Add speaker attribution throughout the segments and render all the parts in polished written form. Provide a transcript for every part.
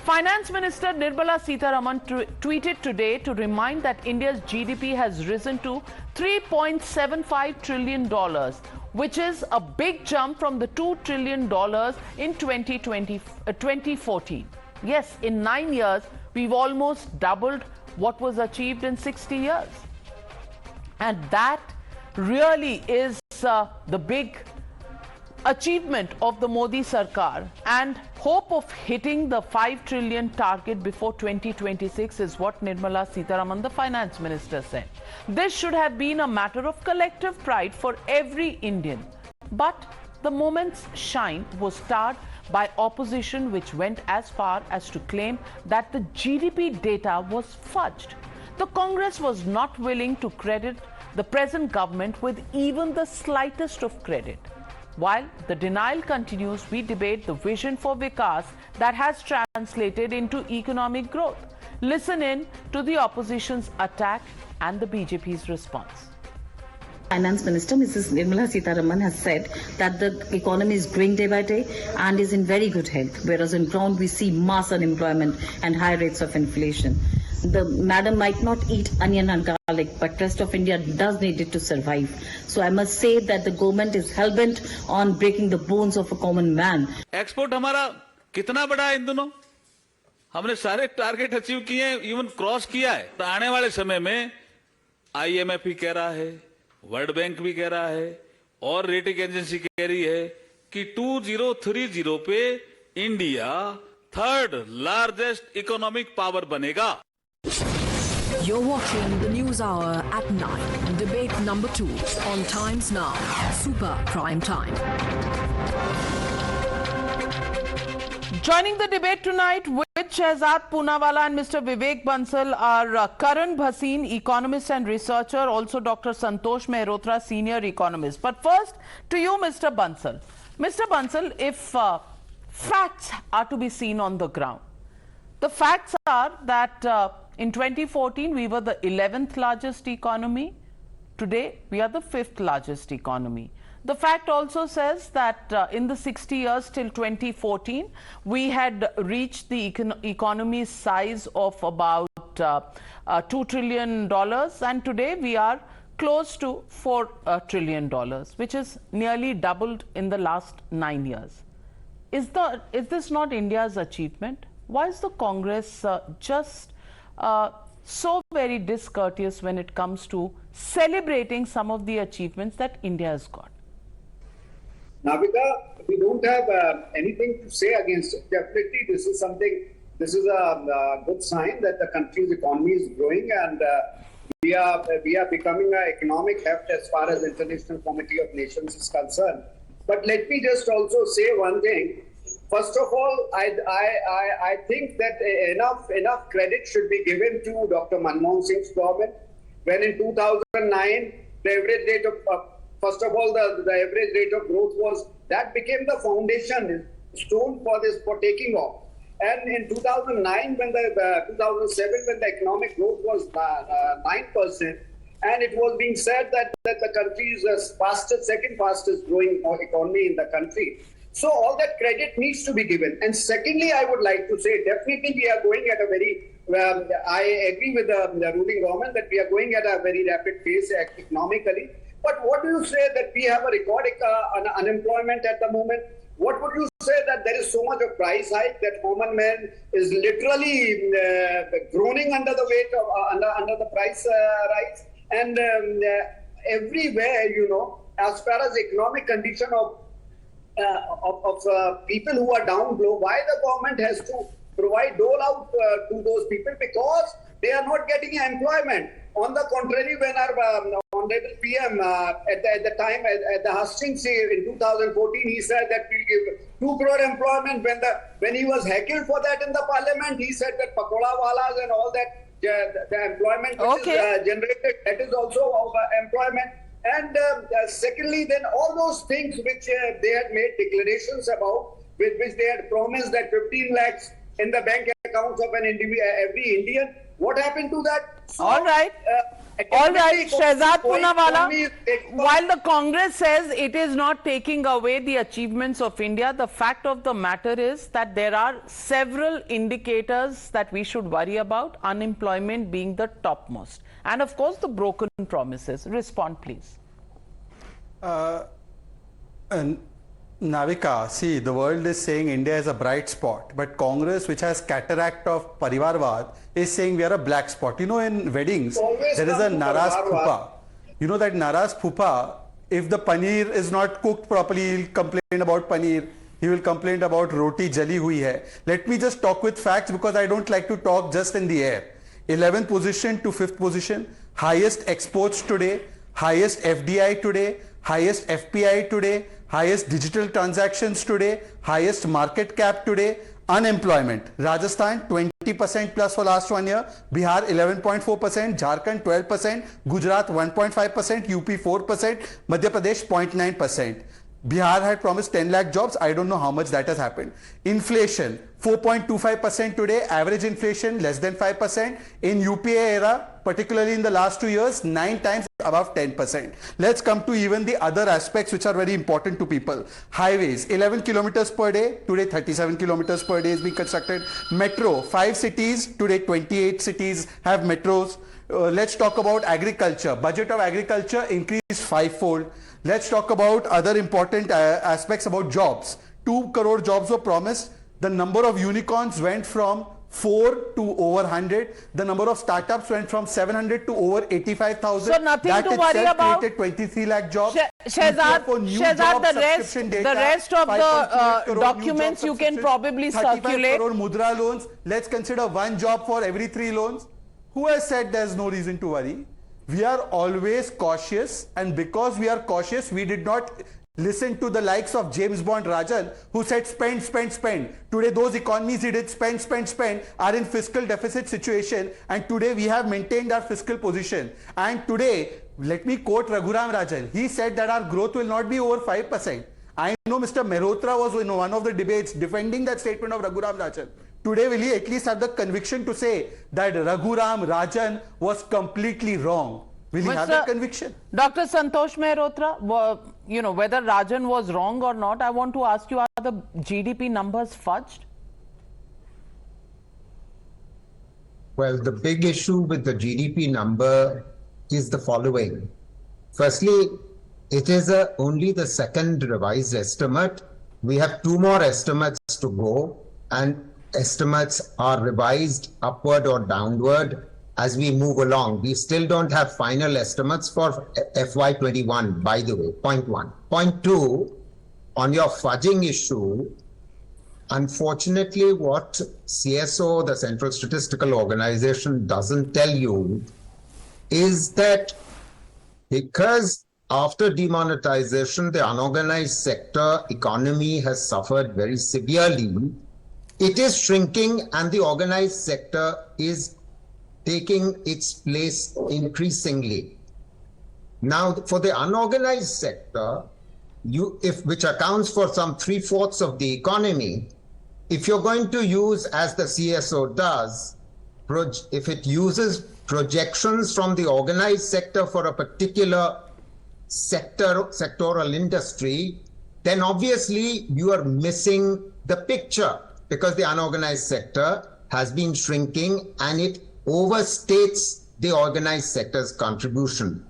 Speaker 1: Finance Minister Nirmala Sita Raman tweeted today to remind that India's GDP has risen to $3.75 trillion, which is a big jump from the $2 trillion in 2014. Yes, in 9 years, we've almost doubled what was achieved in 60 years. And that really is the big achievement of the Modi Sarkar, and hope of hitting the 5 trillion target before 2026 is what Nirmala Sita Raman, the finance minister, said. This should have been a matter of collective pride for every Indian. But the moment's shine was starred by opposition, which went as far as to claim that the GDP data was fudged. The Congress was not willing to credit the present government with even the slightest of credit. While the denial continues, we debate the vision for Vikas that has translated into economic growth. Listen in to the opposition's attack and the BJP's response.
Speaker 2: Finance Minister Mrs. Nirmala Sita Raman has said that the economy is growing day by day and is in very good health, whereas on ground we see mass unemployment and high rates of inflation. The madam might not eat onion and garlic, but rest of India does need it to survive. So I must say that the government is hell-bent on breaking the bones of a common man.
Speaker 3: Export हमारा कितना बड़ा है इन दिनों? हमने सारे target achieve किए हैं, even cross किया है. तो आने वाले समय में IMF भी कह रहा है, वर्ल्ड बैंक भी कह रहा है और रेटिंग एजेंसी कह रही है कि 2030 पे India third largest economic power बनेगा.
Speaker 4: You're watching the News Hour at 9. Debate number 2 on Times Now. Super Prime Time.
Speaker 1: Joining the debate tonight with Shehzad Poonawalla and Mr. Vivek Bansal are Karan Bhasin, economist and researcher, also Dr. Santosh Mehrotra, senior economist. But first, to you, Mr. Bansal. Mr. Bansal, if facts are to be seen on the ground, the facts are that in 2014, we were the 11th largest economy. Today, we are the 5th largest economy. The fact also says that in the 60 years till 2014, we had reached the economy's size of about $2 trillion. And today, we are close to $4 trillion, which is nearly doubled in the last 9 years. Is this not India's achievement? Why is the Congress just so very discourteous when it comes to celebrating some of the achievements that India has got?
Speaker 5: Navika, we don't have anything to say against it. Definitely, this is a good sign that the country's economy is growing, and we are becoming an economic heft as far as the International Committee of Nations is concerned. But let me just also say one thing. First of all, I think that enough credit should be given to Dr. Manmohan Singh's government, when in 2009 the average rate of first of all the average rate of growth was that became the foundation stone for taking off. And in 2009 when 2007 when the economic growth was 9%, and it was being said that the country is the second fastest growing economy in the country. So all that credit needs to be given. And secondly, I would like to say, definitely we are going at a very, I agree with the ruling government that we are going at a very rapid pace economically. But what do you say that we have a record unemployment at the moment? What would you say that there is so much of price hike that common man is literally groaning under the weight of under the price rise? And everywhere, as far as economic condition of people who are down below, why the government has to provide dole out to those people? Because they are not getting employment. On the contrary, when our honorable PM at the time at the Hastings in 2014, he said that we'll give 2 crore employment. When he was heckled for that in the parliament, he said that pakoda walas and all that the employment which is generated, that is also employment. And secondly, then all those things which they had made declarations about, with which they had promised that 15 lakhs in the bank accounts of every Indian. What happened to that?
Speaker 1: All right. All right, Shehzad Poonawalla, while the Congress says it is not taking away the achievements of India, the fact of the matter is that there are several indicators that we should worry about, unemployment being the topmost. And of course, the broken promises. Respond, please.
Speaker 6: And Navika, see, the world is saying India is a bright spot, but Congress, which has cataract of Parivarvad, is saying we are a black spot. You know, in weddings, there is a Naraz Pupa. You know that Naraz Pupa, if the paneer is not cooked properly, he'll complain about paneer. He will complain about roti jali hui hai. Let me just talk with facts because I don't like to talk just in the air. 11th position to 5th position, highest exports today, highest FDI today, highest FPI today, highest digital transactions today, highest market cap today, unemployment. Rajasthan 20% plus for last 1 year, Bihar 11.4%, Jharkhand 12%, Gujarat 1.5%, UP 4%, Madhya Pradesh 0.9%. Bihar had promised 10 lakh jobs. I don't know how much that has happened. Inflation 4.25% today, average inflation less than 5%. In UPA era, particularly in the last 2 years, 9 times above 10%. Let's come to even the other aspects which are very important to people. Highways 11 kilometers per day, today 37 kilometers per day is being constructed. Metro, 5 cities, today 28 cities have metros. Let's talk about agriculture. Budget of agriculture increased 5-fold. Let's talk about other important aspects about jobs. 2 crore jobs were promised. The number of unicorns went from 4 to over 100. The number of startups went from 700 to over 85,000.
Speaker 1: So nothing
Speaker 6: that
Speaker 1: to worry about.
Speaker 6: Created 23 lakh jobs.
Speaker 1: Shehzad, the rest of the documents you can probably circulate.
Speaker 6: 35 crore mudra loans. Let's consider 1 job for every 3 loans. Who has said there's no reason to worry? We are always cautious, and because we are cautious, we did not listen to the likes of James Bond Rajan, who said spend, spend, spend. Today those economies he did spend, spend, spend are in fiscal deficit situation, and today we have maintained our fiscal position. And today, let me quote Raghuram Rajan. He said that our growth will not be over 5%. I know Mr. Mehrotra was in one of the debates defending that statement of Raghuram Rajan. Today, will he at least have the conviction to say that Raghuram Rajan was completely wrong? Will he have that conviction?
Speaker 1: Dr. Santosh Mehrotra, you know, whether Rajan was wrong or not, I want to ask you, are the GDP numbers fudged?
Speaker 7: Well, the big issue with the GDP number is the following. Firstly, it is only the second revised estimate. We have 2 more estimates to go, and estimates are revised upward or downward as we move along. We still don't have final estimates for FY21, by the way, point 1. Point 2, on your fudging issue, unfortunately, what CSO, the Central Statistical Organization, doesn't tell you is that because after demonetization, the unorganized sector economy has suffered very severely. It is shrinking, and the organized sector is taking its place increasingly. Now, for the unorganized sector, which accounts for some 3/4 of the economy, if you're going to use, as the CSO does, if it uses projections from the organized sector for a particular sectoral industry, then obviously you are missing the picture, because the unorganized sector has been shrinking and it overstates the organized sector's contribution.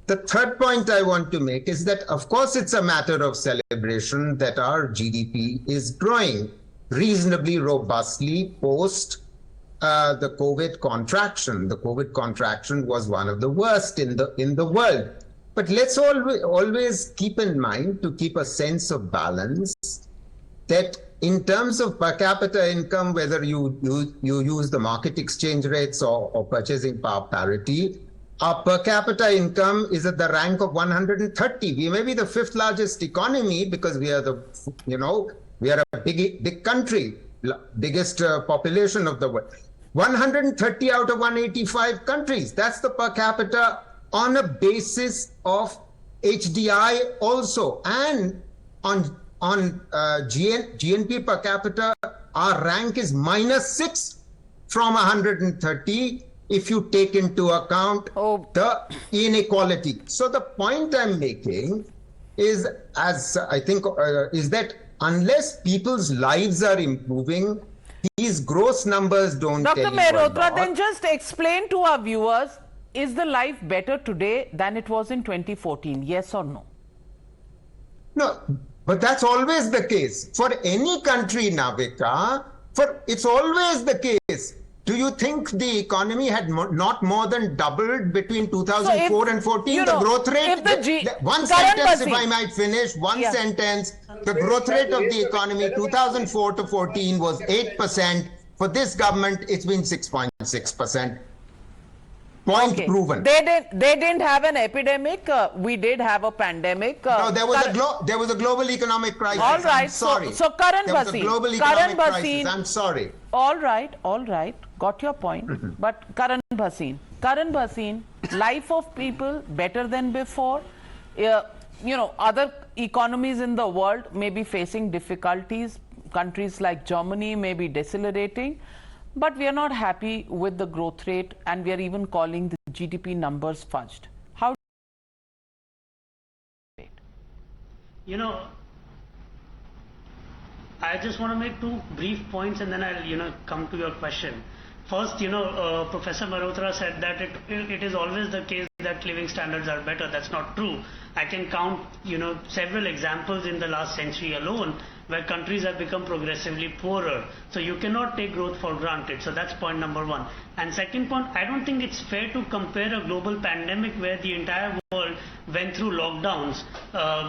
Speaker 7: The third point I want to make is that, of course, it's a matter of celebration that our GDP is growing reasonably robustly post the COVID contraction. The COVID contraction was one of the worst in the world. But let's always keep in mind, to keep a sense of balance, that in terms of per capita income, whether you use the market exchange rates or purchasing power parity, our per capita income is at the rank of 130. We may be the 5th largest economy because we are we are a big country, biggest population of the world. 130 out of 185 countries. That's the per capita on a basis of HDI also, and on GNP per capita, our rank is -6 from 130. if you take into account
Speaker 1: Oh.
Speaker 7: the inequality. So the point I'm making is, as I think, is that unless people's lives are improving, these gross numbers don't
Speaker 1: Dr.
Speaker 7: tell you a
Speaker 1: Mehrotra,
Speaker 7: lot.
Speaker 1: then just explain to our viewers, is the life better today than it was in 2014? Yes or no?
Speaker 7: No, but that's always the case. For any country, Navika, it's always the case. Do you think the economy had not more than doubled between 2004 and 14? The growth rate, one sentence, if I might finish, one sentence, the growth rate of the economy 2004 to 14 was 8%. For this government, it's been 6.6%. Point proven.
Speaker 1: They didn't have an epidemic. We did have a pandemic.
Speaker 7: No, there was a global economic crisis.
Speaker 1: All right.
Speaker 7: I'm sorry.
Speaker 1: So Karan
Speaker 7: there was a global economic crisis. I'm sorry.
Speaker 1: All right. Got your point. But Karan Bhasin, life of people better than before. Other economies in the world may be facing difficulties. Countries like Germany may be decelerating. But we are not happy with the growth rate, and we are even calling the GDP numbers fudged. How?
Speaker 8: I just want to make two brief points, and then I'll come to your question. First, Professor Mehrotra said that it is always the case that living standards are better. That's not true. I can count several examples in the last century alone where countries have become progressively poorer. So you cannot take growth for granted. So that's point number one. And second point, I don't think it's fair to compare a global pandemic where the entire world went through lockdowns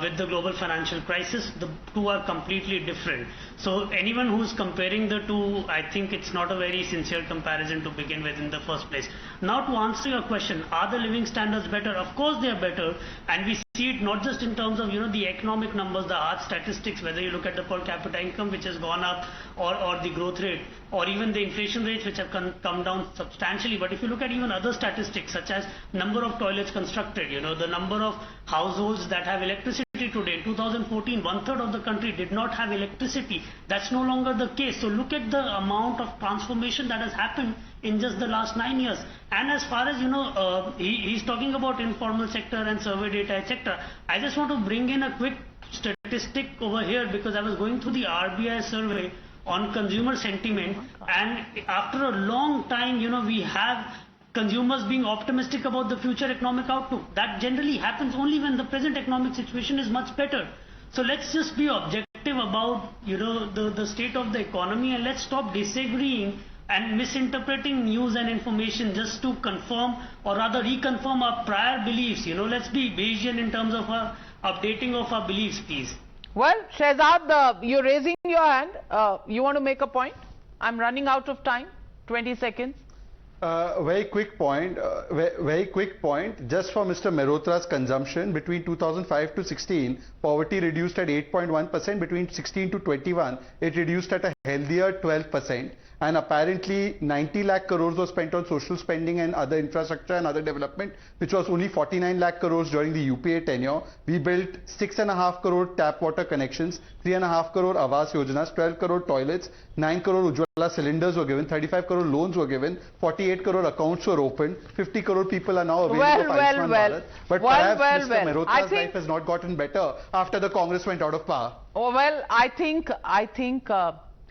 Speaker 8: with the global financial crisis. The two are completely different. So anyone who's comparing the two, I think it's not a very sincere comparison to begin with in the first place. Now to answer your question, are the living standards better? Of course they are better, and we see it not just in terms of the economic numbers, the hard statistics, whether you look at the per capita income which has gone up, or the growth rate, or even the inflation rates which have come down substantially. But if you look at even other statistics such as number of toilets constructed, the number of households that have electricity today. In 2014, 1/3 of the country did not have electricity. That's no longer the case. So look at the amount of transformation that has happened in just the last 9 years. And as far as he's talking about informal sector and survey data, etc. I just want to bring in a quick statistic over here, because I was going through the RBI survey on consumer sentiment, and after a long time, we have consumers being optimistic about the future economic outlook. That generally happens only when the present economic situation is much better. So let's just be objective about the state of the economy, and let's stop disagreeing and misinterpreting news and information just to confirm, or rather reconfirm, our prior beliefs. Let's be Bayesian in terms of our updating of our beliefs, please.
Speaker 1: Well, Shehzad, you're raising your hand. You want to make a point? I'm running out of time. 20 seconds.
Speaker 6: Very quick point. Very quick point. Just for Mr. Mehrotra's consumption, between 2005 to 16, poverty reduced at 8.1%. Between 16 to 21, it reduced at a healthier 12%. And apparently 90 lakh crores was spent on social spending and other infrastructure and other development, which was only 49 lakh crores during the UPA tenure. We built 6.5 crore tap water connections, 3.5 crore Awas Yojanas, 12 crore toilets, 9 crore Ujjwala cylinders were given, 35 crore loans were given, 48 crore accounts were opened, 50 crore people are now available for Ayushman Bharat. But perhaps Mr. Mehrotra's life has not gotten better after the Congress went out of power.
Speaker 1: Oh, well, I think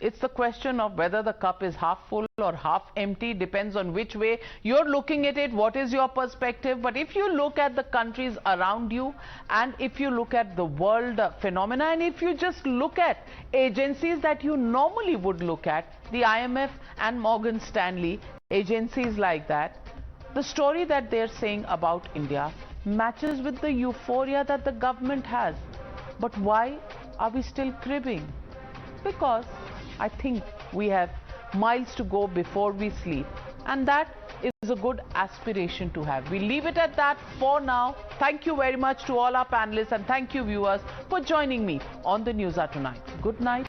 Speaker 1: it's the question of whether the cup is half full or half empty. Depends on which way you're looking at it, what is your perspective. But if you look at the countries around you, and if you look at the world phenomena, and if you just look at agencies that you normally would look at, the IMF and Morgan Stanley, agencies like that, the story that they're saying about India matches with the euphoria that the government has. But why are we still cribbing? Because I think we have miles to go before we sleep, and that is a good aspiration to have. We leave it at that for now. Thank you very much to all our panelists, and thank you viewers for joining me on the Newshour tonight. Good night.